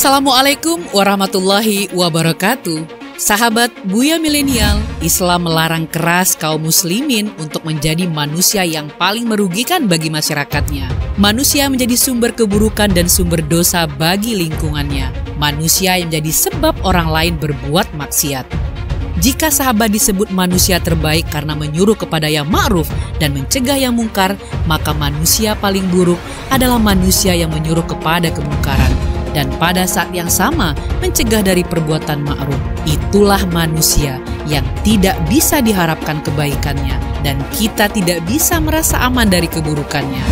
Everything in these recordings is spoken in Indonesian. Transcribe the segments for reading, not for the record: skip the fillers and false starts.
Assalamualaikum warahmatullahi wabarakatuh. Sahabat Buya Milenial, Islam melarang keras kaum muslimin untuk menjadi manusia yang paling merugikan bagi masyarakatnya. Manusia menjadi sumber keburukan dan sumber dosa bagi lingkungannya. Manusia yang menjadi sebab orang lain berbuat maksiat. Jika sahabat disebut manusia terbaik karena menyuruh kepada yang ma'ruf dan mencegah yang mungkar, maka manusia paling buruk adalah manusia yang menyuruh kepada kemungkaran dan pada saat yang sama mencegah dari perbuatan ma'ruf. Itulah manusia yang tidak bisa diharapkan kebaikannya dan kita tidak bisa merasa aman dari keburukannya.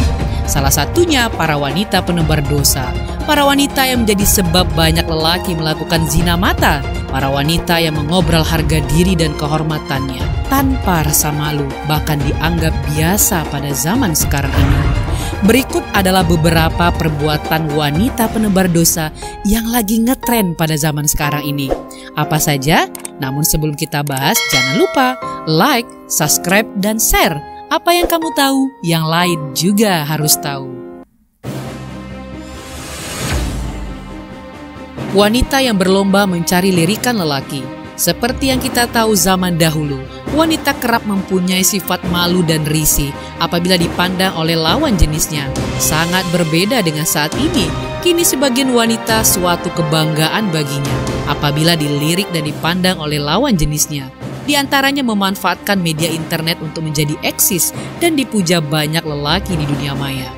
Salah satunya para wanita penebar dosa, para wanita yang menjadi sebab banyak lelaki melakukan zina mata, para wanita yang mengobrol harga diri dan kehormatannya tanpa rasa malu, bahkan dianggap biasa pada zaman sekarang ini. Berikut adalah beberapa perbuatan wanita penebar dosa yang lagi ngetren pada zaman sekarang ini. Apa saja? Namun sebelum kita bahas, jangan lupa like, subscribe, dan share. Apa yang kamu tahu, yang lain juga harus tahu. Wanita yang berlomba mencari lirikan lelaki. Seperti yang kita tahu zaman dahulu, wanita kerap mempunyai sifat malu dan risih apabila dipandang oleh lawan jenisnya. Sangat berbeda dengan saat ini. Kini sebagian wanita suatu kebanggaan baginya apabila dilirik dan dipandang oleh lawan jenisnya. Di antaranya memanfaatkan media internet untuk menjadi eksis dan dipuja banyak lelaki di dunia maya.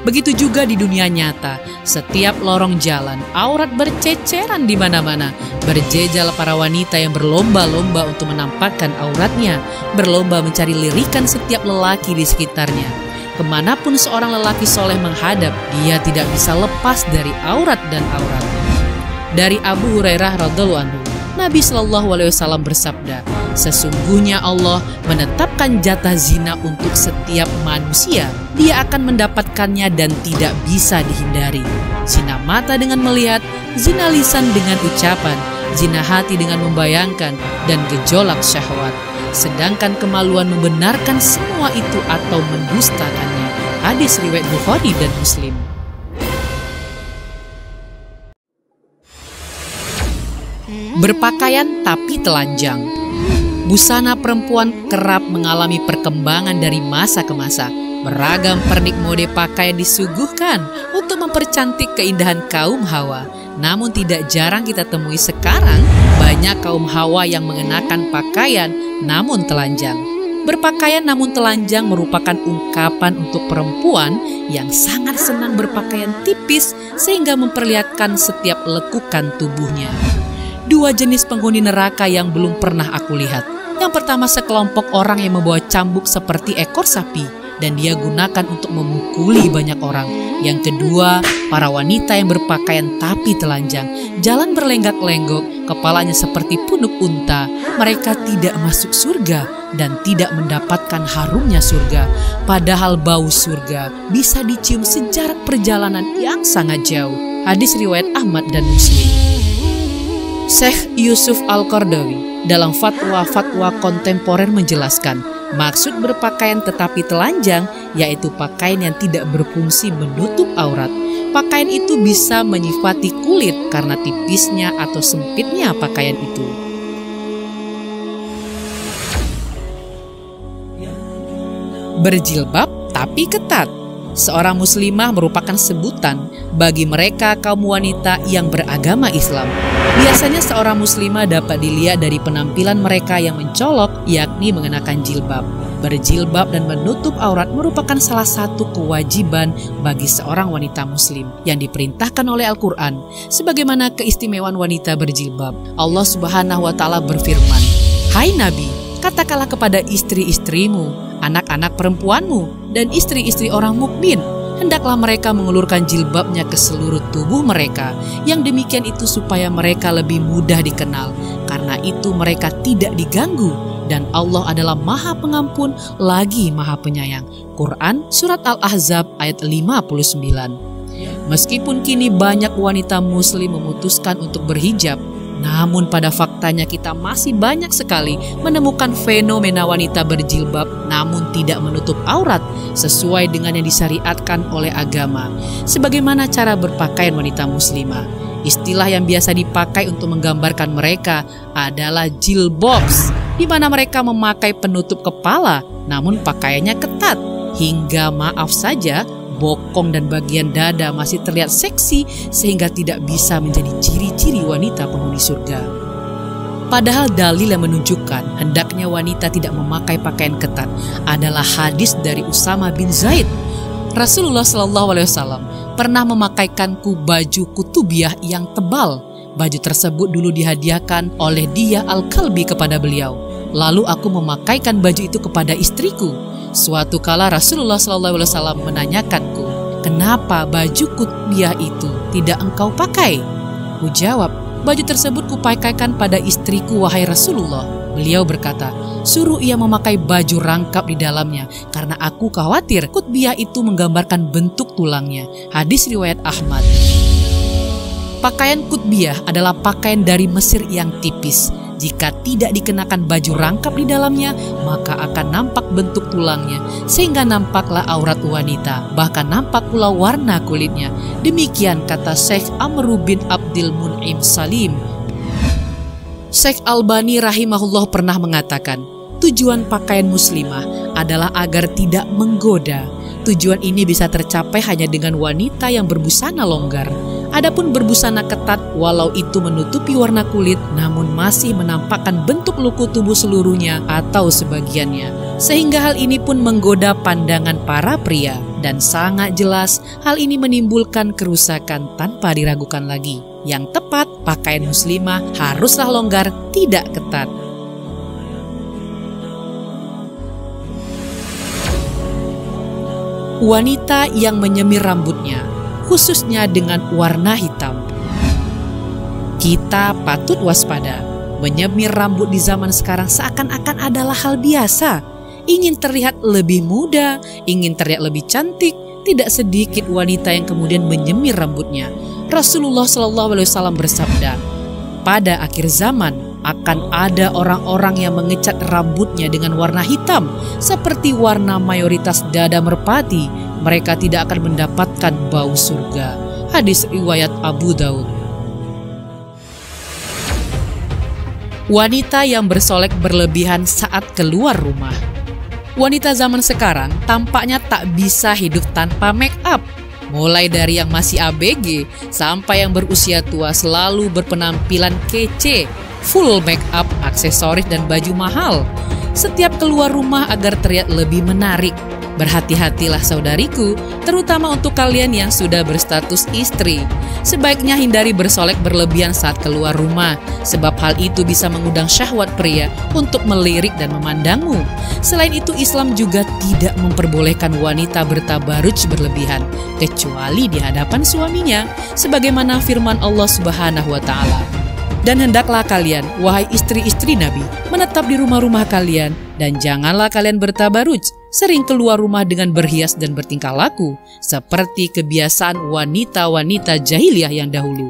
Begitu juga di dunia nyata, setiap lorong jalan, aurat berceceran di mana-mana. Berjejal para wanita yang berlomba-lomba untuk menampakkan auratnya, berlomba mencari lirikan setiap lelaki di sekitarnya. Kemanapun seorang lelaki soleh menghadap, dia tidak bisa lepas dari aurat dan aurat. Dari Abu Hurairah radhiyallahu anhu, Nabi SAW bersabda, sesungguhnya Allah menetapkan jatah zina untuk setiap manusia. Dia akan mendapatkannya dan tidak bisa dihindari. Zina mata dengan melihat, zina lisan dengan ucapan, zina hati dengan membayangkan, dan gejolak syahwat. Sedangkan kemaluan membenarkan semua itu atau mendustakannya. Hadis riwayat Bukhari dan Muslim. Berpakaian tapi telanjang. Busana perempuan kerap mengalami perkembangan dari masa ke masa. Beragam pernik mode pakaian disuguhkan untuk mempercantik keindahan kaum Hawa. Namun tidak jarang kita temui sekarang banyak kaum Hawa yang mengenakan pakaian namun telanjang. Berpakaian namun telanjang merupakan ungkapan untuk perempuan yang sangat senang berpakaian tipis sehingga memperlihatkan setiap lekukan tubuhnya. Dua jenis penghuni neraka yang belum pernah aku lihat. Yang pertama, sekelompok orang yang membawa cambuk seperti ekor sapi dan dia gunakan untuk memukuli banyak orang. Yang kedua, para wanita yang berpakaian tapi telanjang, jalan berlenggak-lenggok, kepalanya seperti punuk unta. Mereka tidak masuk surga dan tidak mendapatkan harumnya surga. Padahal bau surga bisa dicium sejarak perjalanan yang sangat jauh. Hadis riwayat Ahmad dan Muslim. Syekh Yusuf Al-Qardawi dalam fatwa-fatwa kontemporer menjelaskan, maksud berpakaian tetapi telanjang yaitu pakaian yang tidak berfungsi menutup aurat. Pakaian itu bisa menyifati kulit karena tipisnya atau sempitnya pakaian itu. Berjilbab tapi ketat. Seorang muslimah merupakan sebutan bagi mereka kaum wanita yang beragama Islam. Biasanya seorang muslimah dapat dilihat dari penampilan mereka yang mencolok, yakni mengenakan jilbab. Berjilbab dan menutup aurat merupakan salah satu kewajiban bagi seorang wanita muslim yang diperintahkan oleh Al-Quran. Sebagaimana keistimewaan wanita berjilbab, Allah Subhanahu wa Ta'ala berfirman, "Hai Nabi, katakanlah kepada istri-istrimu, anak-anak perempuanmu, dan istri-istri orang mukmin, hendaklah mereka mengulurkan jilbabnya ke seluruh tubuh mereka. Yang demikian itu supaya mereka lebih mudah dikenal. Karena itu mereka tidak diganggu. Dan Allah adalah Maha Pengampun lagi Maha Penyayang." Quran Surat Al-Ahzab ayat 59. Meskipun kini banyak wanita muslim memutuskan untuk berhijab, namun pada faktanya kita masih banyak sekali menemukan fenomena wanita berjilbab namun tidak menutup aurat sesuai dengan yang disyariatkan oleh agama. Sebagaimana cara berpakaian wanita muslimah, Istilah yang biasa dipakai untuk menggambarkan mereka adalah jilbobs, di mana mereka memakai penutup kepala namun pakaiannya ketat. Hingga maaf saja, bokong dan bagian dada masih terlihat seksi sehingga tidak bisa menjadi ciri-ciri wanita penghuni surga. Padahal dalil yang menunjukkan hendaknya wanita tidak memakai pakaian ketat adalah hadis dari Usama bin Zaid. Rasulullah SAW pernah memakaikanku baju kutubiyah yang tebal. Baju tersebut dulu dihadiahkan oleh Diyah Al-Kalbi kepada beliau. Lalu aku memakaikan baju itu kepada istriku. Suatu kala Rasulullah SAW menanyakanku, kenapa baju kutubiyah itu tidak engkau pakai? Ku jawab, baju tersebut kupakaikan pada istriku wahai Rasulullah. Beliau berkata, suruh ia memakai baju rangkap di dalamnya karena aku khawatir kutbiyah itu menggambarkan bentuk tulangnya. Hadis riwayat Ahmad. Pakaian kutbiyah adalah pakaian dari Mesir yang tipis. Jika tidak dikenakan baju rangkap di dalamnya, maka akan nampak bentuk tulangnya, sehingga nampaklah aurat wanita, bahkan nampak pula warna kulitnya. Demikian kata Syekh Amr bin Abdul Mun'im Salim. Syekh Albani rahimahullah pernah mengatakan, tujuan pakaian muslimah adalah agar tidak menggoda. Tujuan ini bisa tercapai hanya dengan wanita yang berbusana longgar. Adapun berbusana ketat, walau itu menutupi warna kulit, namun masih menampakkan bentuk luku tubuh seluruhnya atau sebagiannya. Sehingga hal ini pun menggoda pandangan para pria. Dan sangat jelas, hal ini menimbulkan kerusakan tanpa diragukan lagi. Yang tepat, pakaian muslimah haruslah longgar, tidak ketat. Wanita yang menyemir rambutnya, khususnya dengan warna hitam. Kita patut waspada. Menyemir rambut di zaman sekarang seakan-akan adalah hal biasa. Ingin terlihat lebih muda, ingin terlihat lebih cantik, tidak sedikit wanita yang kemudian menyemir rambutnya. Rasulullah SAW bersabda, pada akhir zaman akan ada orang-orang yang mengecat rambutnya dengan warna hitam seperti warna mayoritas dada merpati. Mereka tidak akan mendapatkan bau surga. Hadis riwayat Abu Daud. Wanita yang bersolek berlebihan saat keluar rumah. Wanita zaman sekarang tampaknya tak bisa hidup tanpa make up. Mulai dari yang masih ABG sampai yang berusia tua selalu berpenampilan kece, full make up, aksesoris dan baju mahal. Setiap keluar rumah agar terlihat lebih menarik. Berhati-hatilah saudariku, terutama untuk kalian yang sudah berstatus istri. Sebaiknya hindari bersolek berlebihan saat keluar rumah, sebab hal itu bisa mengundang syahwat pria untuk melirik dan memandangmu. Selain itu, Islam juga tidak memperbolehkan wanita bertabaruj berlebihan, kecuali di hadapan suaminya, sebagaimana firman Allah Subhanahu wa Ta'ala. Dan hendaklah kalian, wahai istri-istri Nabi, menetap di rumah-rumah kalian, dan janganlah kalian bertabaruj, sering keluar rumah dengan berhias dan bertingkah laku, seperti kebiasaan wanita-wanita jahiliyah yang dahulu.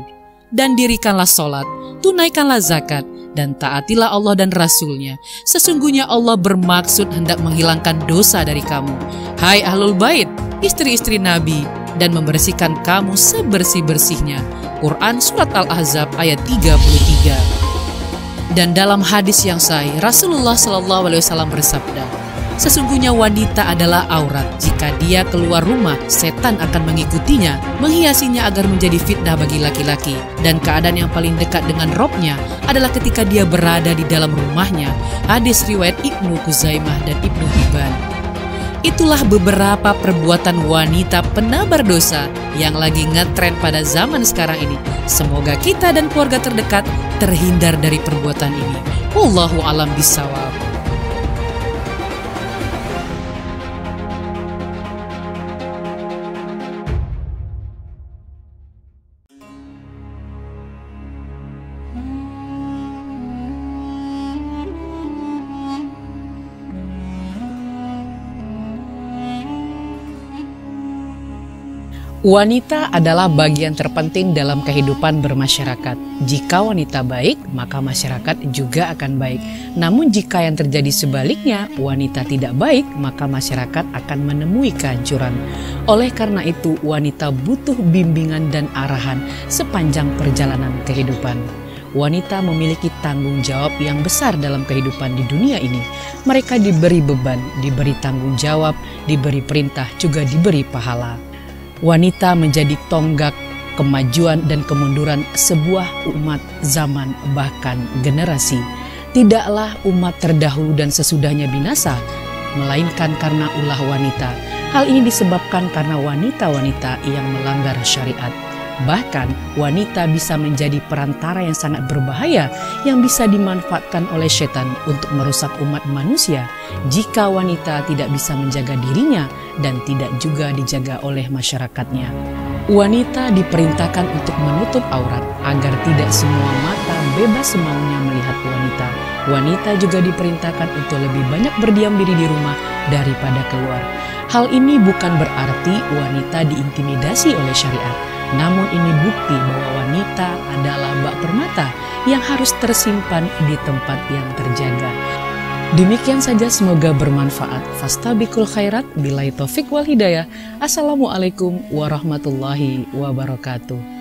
Dan dirikanlah sholat, tunaikanlah zakat, dan taatilah Allah dan Rasul-Nya. Sesungguhnya Allah bermaksud hendak menghilangkan dosa dari kamu, hai ahlul bait, istri-istri Nabi, dan membersihkan kamu sebersih-bersihnya. Quran Surat Al-Ahzab ayat 33. Dan dalam hadis yang sahih, Rasulullah SAW bersabda, sesungguhnya wanita adalah aurat. Jika dia keluar rumah, setan akan mengikutinya, menghiasinya agar menjadi fitnah bagi laki-laki. Dan keadaan yang paling dekat dengan robnya adalah ketika dia berada di dalam rumahnya. Hadis riwayat Ibnu Khuzaimah dan Ibnu Hibban. Itulah beberapa perbuatan wanita penabar dosa yang lagi ngetren pada zaman sekarang ini. Semoga kita dan keluarga terdekat terhindar dari perbuatan ini. Wallahu a'lam bishawab. Wanita adalah bagian terpenting dalam kehidupan bermasyarakat. Jika wanita baik, maka masyarakat juga akan baik. Namun jika yang terjadi sebaliknya, wanita tidak baik, maka masyarakat akan menemui kehancuran. Oleh karena itu, wanita butuh bimbingan dan arahan sepanjang perjalanan kehidupan. Wanita memiliki tanggung jawab yang besar dalam kehidupan di dunia ini. Mereka diberi beban, diberi tanggung jawab, diberi perintah, juga diberi pahala. Wanita menjadi tonggak kemajuan dan kemunduran sebuah umat, zaman, bahkan generasi. Tidaklah umat terdahulu dan sesudahnya binasa, melainkan karena ulah wanita. Hal ini disebabkan karena wanita-wanita yang melanggar syariat. Bahkan wanita bisa menjadi perantara yang sangat berbahaya yang bisa dimanfaatkan oleh setan untuk merusak umat manusia jika wanita tidak bisa menjaga dirinya dan tidak juga dijaga oleh masyarakatnya. Wanita diperintahkan untuk menutup aurat agar tidak semua mata bebas semaunya melihat wanita. Wanita juga diperintahkan untuk lebih banyak berdiam diri di rumah daripada keluar. Hal ini bukan berarti wanita diintimidasi oleh syariat. Namun ini bukti bahwa wanita adalah bak permata yang harus tersimpan di tempat yang terjaga. Demikian saja, semoga bermanfaat. Fastabiqul khairat, billahi taufik wal hidayah. Assalamualaikum warahmatullahi wabarakatuh.